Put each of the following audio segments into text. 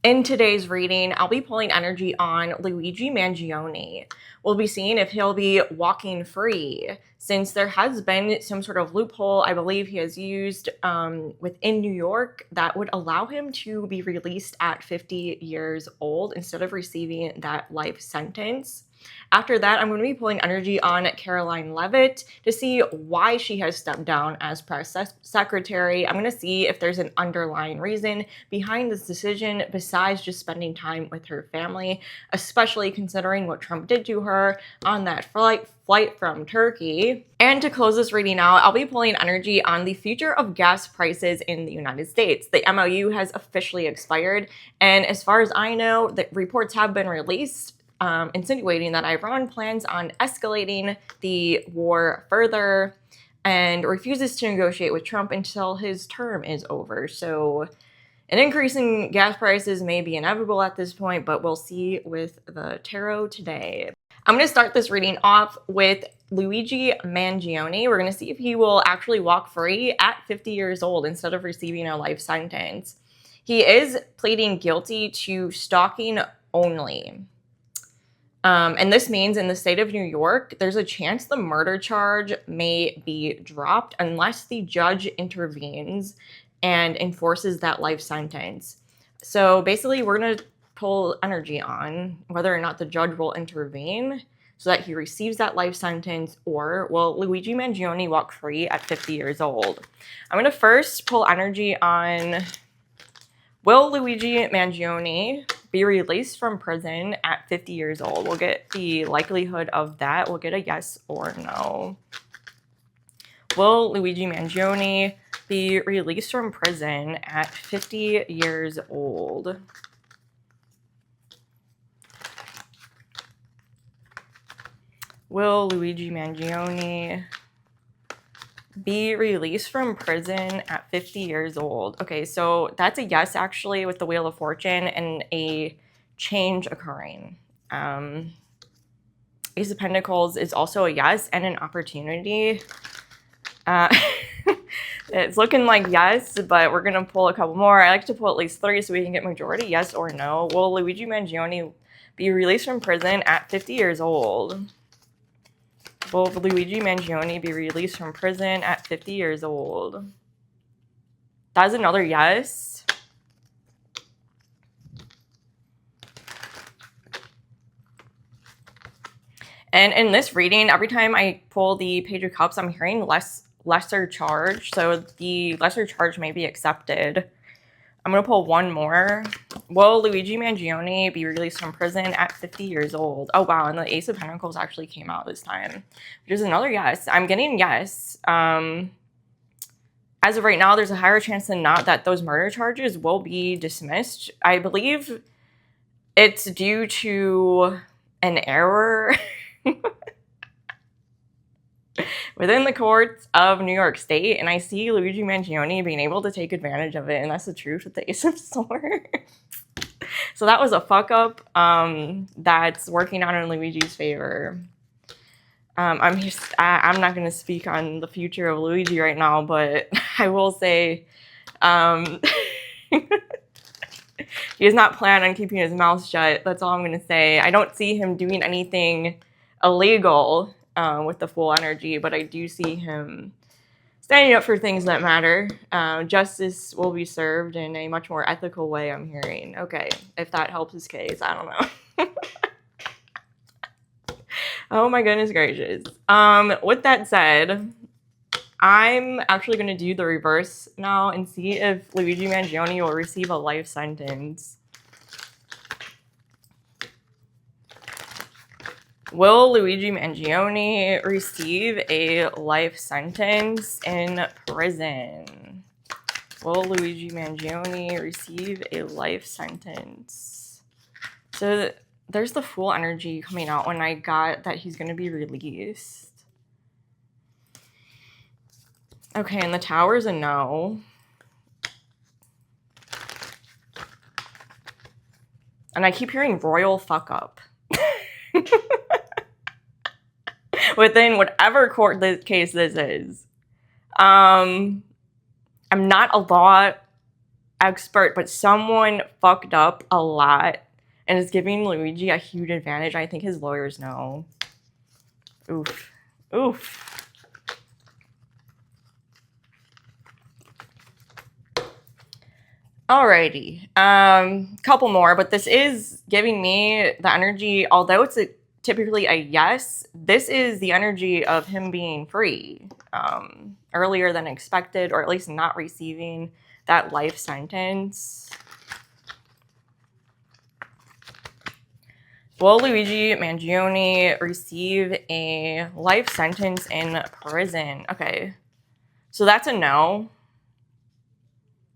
In today's reading, I'll be pulling energy on Luigi Mangione. We'll be seeing if he'll be walking free, since there has been some sort of loophole I believe he has used within New York that would allow him to be released at 50 years old instead of receiving that life sentence. After that, I'm going to be pulling energy on Karoline Leavitt to see why she has stepped down as press secretary. I'm going to see if there's an underlying reason behind this decision besides just spending time with her family, especially considering what Trump did to her on that flight from Turkey. And to close this reading out, I'll be pulling energy on the future of gas prices in the United States. The MOU has officially expired, and as far as I know, the reports have been released insinuating that Iran plans on escalating the war further and refuses to negotiate with Trump until his term is over. So an increase in gas prices may be inevitable at this point, but we'll see with the tarot today. I'm going to start this reading off with Luigi Mangione. We're going to see if he will actually walk free at 50 years old instead of receiving a life sentence. He is pleading guilty to stalking only. And this means in the state of New York, there's a chance the murder charge may be dropped unless the judge intervenes and enforces that life sentence. So basically, we're going to pull energy on whether or not the judge will intervene so that he receives that life sentence, or will Luigi Mangione walk free at 50 years old? I'm going to first pull energy on, will Luigi Mangione be released from prison at 50 years old? We'll get the likelihood of that. We'll get a yes or no. Will Luigi Mangione be released from prison at 50 years old? Will Luigi Mangione be released from prison at 50 years old? Okay, so that's a yes, actually, with the Wheel of Fortune and a change occurring. Ace of Pentacles is also a yes and an opportunity. It's looking like yes, but we're going to pull a couple more. I like to pull at least 3 so we can get majority, yes or no. Will Luigi Mangione be released from prison at 50 years old? Will Luigi Mangione be released from prison at 50 years old? That's another yes. And in this reading, every time I pull the Page of Cups, I'm hearing lesser charge. So the lesser charge may be accepted. I'm going to pull one more. Will Luigi Mangione be released from prison at 50 years old? Oh, wow. And the Ace of Pentacles actually came out this time, which is another yes. I'm getting yes. As of right now, there's a higher chance than not that those murder charges will be dismissed. I believe it's due to an error within the courts of New York State, and I see Luigi Mangione being able to take advantage of it, and that's the truth with the Ace of Swords. So that was a fuck up that's working out in Luigi's favor. I'm not going to speak on the future of Luigi right now, but I will say he does not plan on keeping his mouth shut. That's all I'm going to say. I don't see him doing anything illegal with the full energy, but I do see him standing up for things that matter. Justice will be served in a much more ethical way, I'm hearing. Okay, if that helps his case, I don't know. Oh my goodness gracious. With that said, I'm actually going to do the reverse now and see if Luigi Mangione will receive a life sentence. Will Luigi Mangione receive a life sentence in prison? Will Luigi Mangione receive a life sentence? So there's the full energy coming out when I got that he's going to be released. Okay, and the Tower's a no. And I keep hearing royal fuck up. Within whatever court case this is. I'm not a law expert, but someone fucked up a lot and is giving Luigi a huge advantage. I think his lawyers know. Oof. Oof. Alrighty. Couple more, but this is giving me the energy, although it's typically a yes, this is the energy of him being free earlier than expected, or at least not receiving that life sentence. Will Luigi Mangione receive a life sentence in prison? Okay, so that's a no.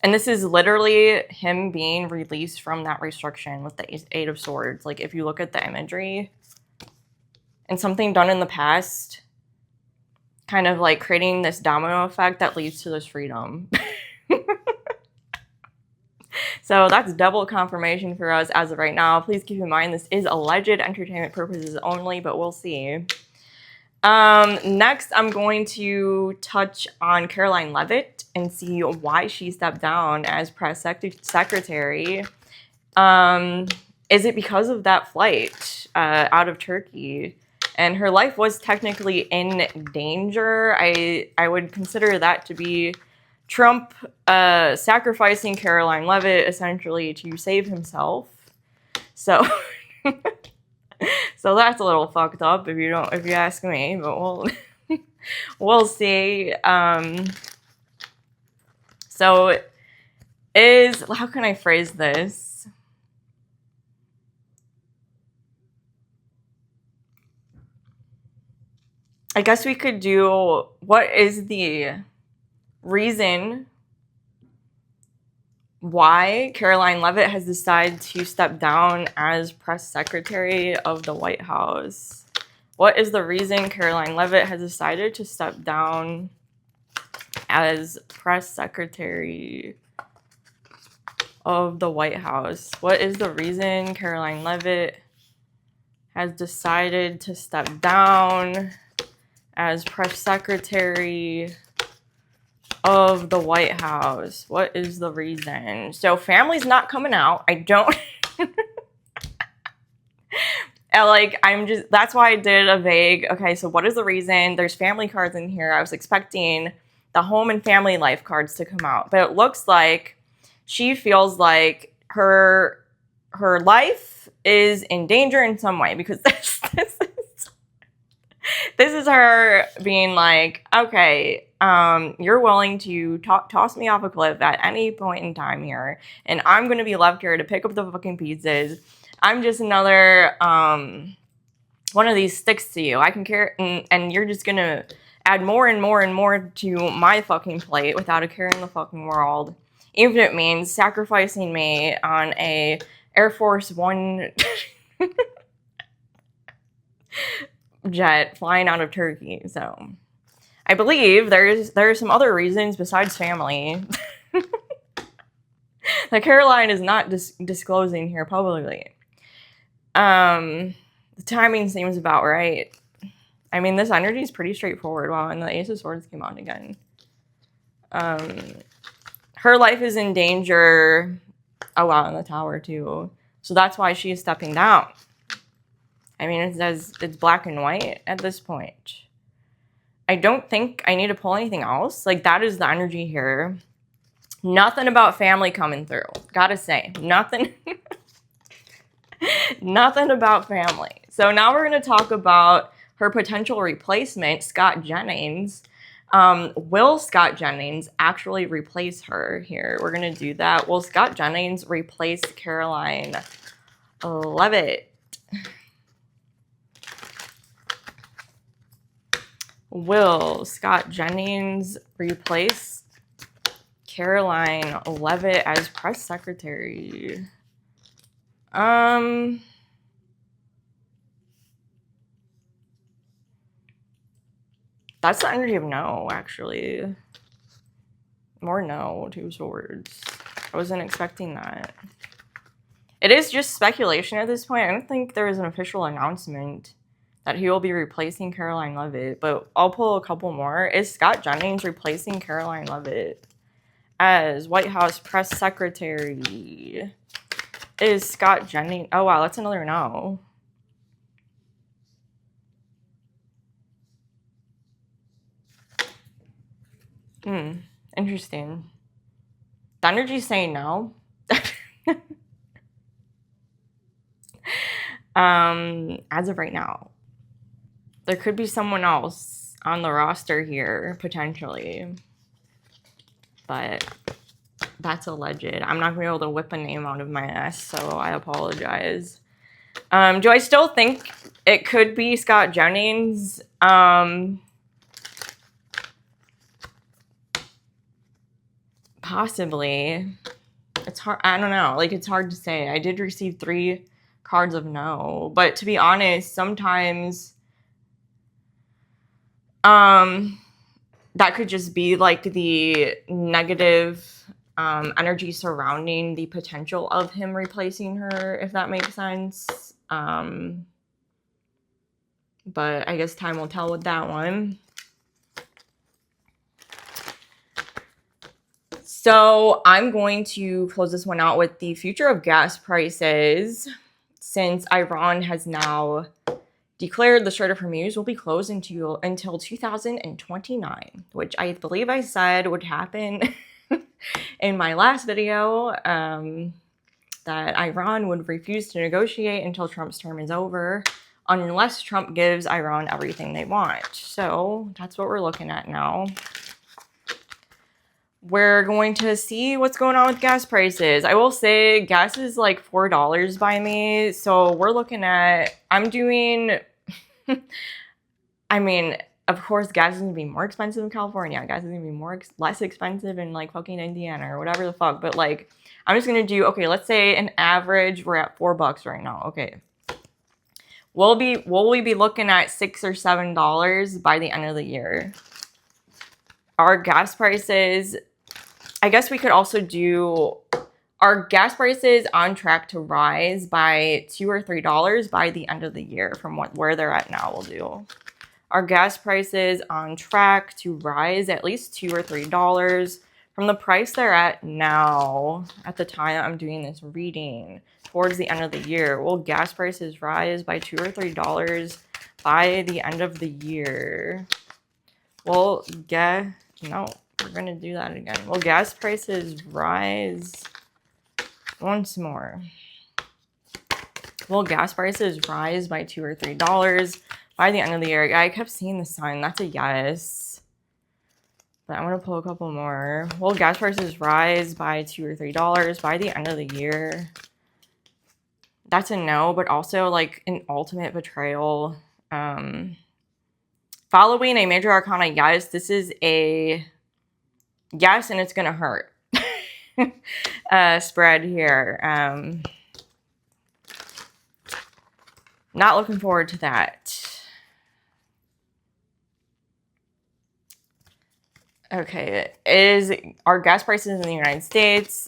And this is literally him being released from that restriction with the Eight of Swords. Like, if you look at the imagery, and something done in the past, kind of like creating this domino effect that leads to this freedom. So that's double confirmation for us as of right now. Please keep in mind this is alleged entertainment purposes only, but we'll see. Next, I'm going to touch on Karoline Leavitt and see why she stepped down as press secretary. Is it because of that flight out of Turkey? And her life was technically in danger. I would consider that to be Trump sacrificing Karoline Leavitt essentially to save himself. So so that's a little fucked up if you ask me, but we'll see. So how can I phrase this? I guess we could do, what is the reason why Karoline Leavitt has decided to step down as press secretary of the White House? What is the reason Karoline Leavitt has decided to step down as press secretary of the White House? What is the reason Karoline Leavitt has decided to step down as press secretary of the White House? What is the reason? So family's not coming out. I don't that's why I did a vague, okay, so what is the reason? There's family cards in here. I was expecting the home and family life cards to come out, but it looks like she feels like her life is in danger in some way, because this is her being like, okay, you're willing to toss me off a cliff at any point in time here, and I'm going to be left here to pick up the fucking pieces. I'm just another one of these sticks to you. I can care, and you're just going to add more and more and more to my fucking plate without a care in the fucking world. Even if it means sacrificing me on a Air Force One jet flying out of Turkey. So I believe there are some other reasons besides family that Karoline is not disclosing here publicly. The timing seems about right. I mean, this energy is pretty straightforward. Wow, and the Ace of Swords came on again. Her life is in danger. Oh wow, in the Tower too. So that's why she is stepping down. I mean, it's black and white at this point. I don't think I need to pull anything else. Like, that is the energy here. Nothing about family coming through. Gotta say, nothing. Nothing about family. So now we're going to talk about her potential replacement, Scott Jennings. Will Scott Jennings actually replace her here? We're going to do that. Will Scott Jennings replace Karoline Leavitt? Will Scott Jennings replace Karoline Leavitt as press secretary? That's the energy of no, actually. More no, 2 swords. I wasn't expecting that. It is just speculation at this point. I don't think there is an official announcement that he will be replacing Karoline Leavitt, but I'll pull a couple more. Is Scott Jennings replacing Karoline Leavitt as White House press secretary is Scott Jennings. Oh, wow, that's another no. Interesting. The energy's saying no. As of right now. There could be someone else on the roster here, potentially. But that's alleged. I'm not going to be able to whip a name out of my ass, so I apologize. Do I still think it could be Scott Jennings? Possibly. It's hard. I don't know. Like, it's hard to say. I did receive 3 cards of no. But to be honest, sometimes that could just be like the negative energy surrounding the potential of him replacing her, if that makes sense. But I guess time will tell with that one. So I'm going to close this one out with the future of gas prices, since Iran has now declared the Strait of Hormuz will be closed until 2029, which I believe I said would happen in my last video, that Iran would refuse to negotiate until Trump's term is over, unless Trump gives Iran everything they want. So that's what we're looking at now. We're going to see what's going on with gas prices. I will say gas is like $4 by me. So we're looking at, I'm doing, I mean, of course, gas is going to be more expensive in California. Gas is going to be less expensive in like fucking Indiana or whatever the fuck. But like, I'm just going to do, okay, let's say an average, we're at $4 right now. Okay. Will we be looking at $6 or $7 by the end of the year? Our gas prices, I guess we could also do, our gas prices on track to rise by $2 or $3 by the end of the year from where they're at now. We'll do our gas prices on track to rise at least $2 or $3 from the price they're at now at the time I'm doing this reading towards the end of the year. Will gas prices rise by $2 or $3 by the end of the year? Well, no. We're going to do that again. Will gas prices rise once more? Will gas prices rise by $2 or $3 by the end of the year? Yeah, I kept seeing the sign. That's a yes. But I'm going to pull a couple more. Will gas prices rise by $2 or $3 by the end of the year? That's a no, but also like an ultimate betrayal. Following a major arcana, yes, this is a yes, and it's gonna hurt. Spread here. Not looking forward to that. Okay, our gas prices in the United States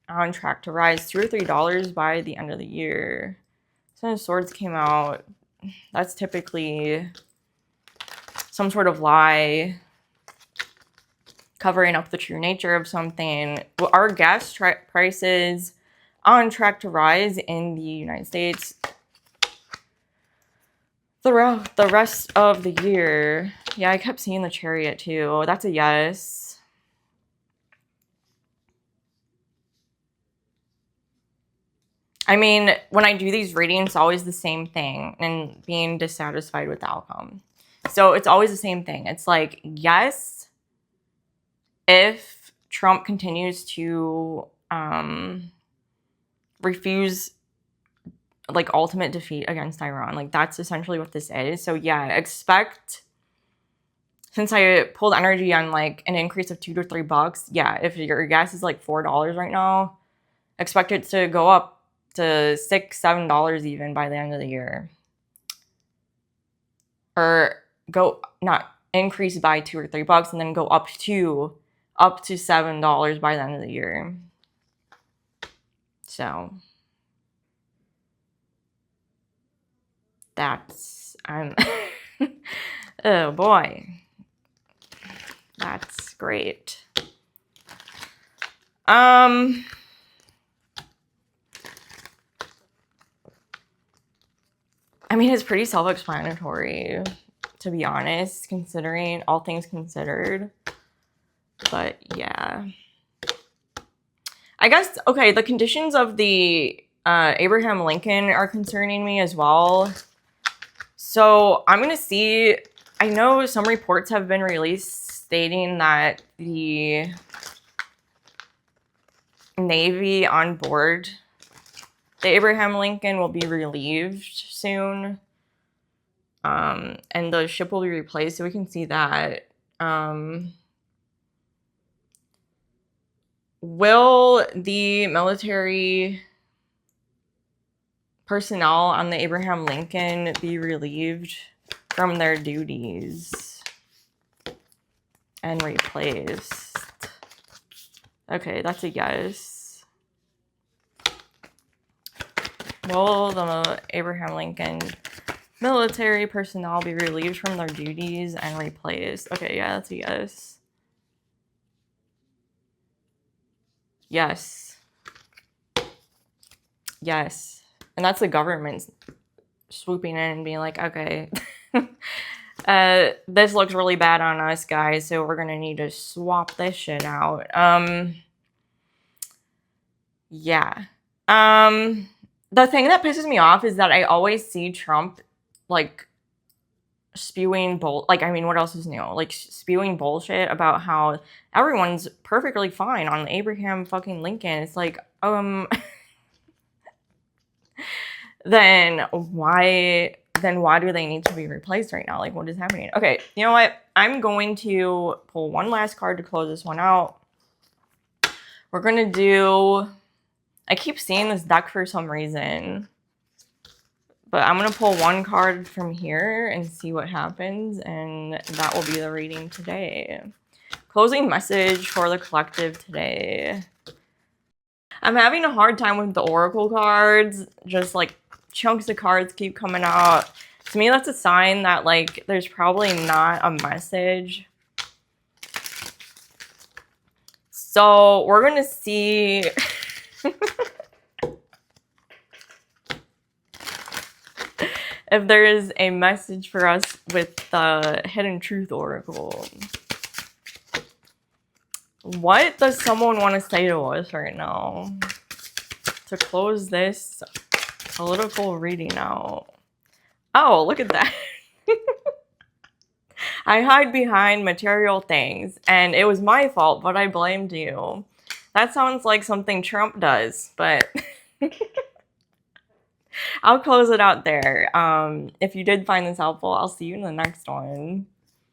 on track to rise $2 or $3 by the end of the year? Ten of Swords came out. That's typically some sort of lie covering up the true nature of something. Well, are gas prices on track to rise in the United States the rest of the year? Yeah, I kept seeing the Chariot too. That's a yes. I mean, when I do these readings, it's always the same thing and being dissatisfied with the outcome. So it's always the same thing. It's like, yes, if Trump continues to refuse like ultimate defeat against Iran, like that's essentially what this is. So yeah, expect, since I pulled energy on like an increase of $2 to $3, yeah, if your gas is like $4 right now, expect it to go up to $6, $7 even by the end of the year. Or not increase by $2 or $3 and then go up to $7 by the end of the year. So that's, oh boy, that's great. I mean, it's pretty self-explanatory, to be honest, considering all things considered. But yeah. I guess, okay, the conditions of the Abraham Lincoln are concerning me as well. So I'm going to see, I know some reports have been released stating that the Navy on board the Abraham Lincoln will be relieved soon. And the ship will be replaced, so we can see that. Will the military personnel on the Abraham Lincoln be relieved from their duties and replaced? Okay, that's a yes. Will the Abraham Lincoln military personnel be relieved from their duties and replaced? Okay, yeah, that's a yes. Yes. Yes. And that's the government swooping in and being like, okay, this looks really bad on us, guys, so we're gonna need to swap this shit out. Yeah. The thing that pisses me off is that I always see Trump, like, spewing what else is new? Like, spewing bullshit about how everyone's perfectly fine on Abraham fucking Lincoln. It's like, then why do they need to be replaced right now? Like, what is happening? Okay, you know what? I'm going to pull one last card to close this one out. We're gonna do, I keep seeing this deck for some reason, but I'm going to pull one card from here and see what happens, and that will be the reading today. Closing message for the collective today. I'm having a hard time with the oracle cards. Just, like, chunks of cards keep coming out. To me, that's a sign that, like, there's probably not a message. So, we're going to see... if there is a message for us with the Hidden Truth Oracle. What does someone want to say to us right now to close this political reading out? Oh, look at that. I hide behind material things, and it was my fault, but I blamed you. That sounds like something Trump does, but... I'll close it out there. If you did find this helpful, I'll see you in the next one.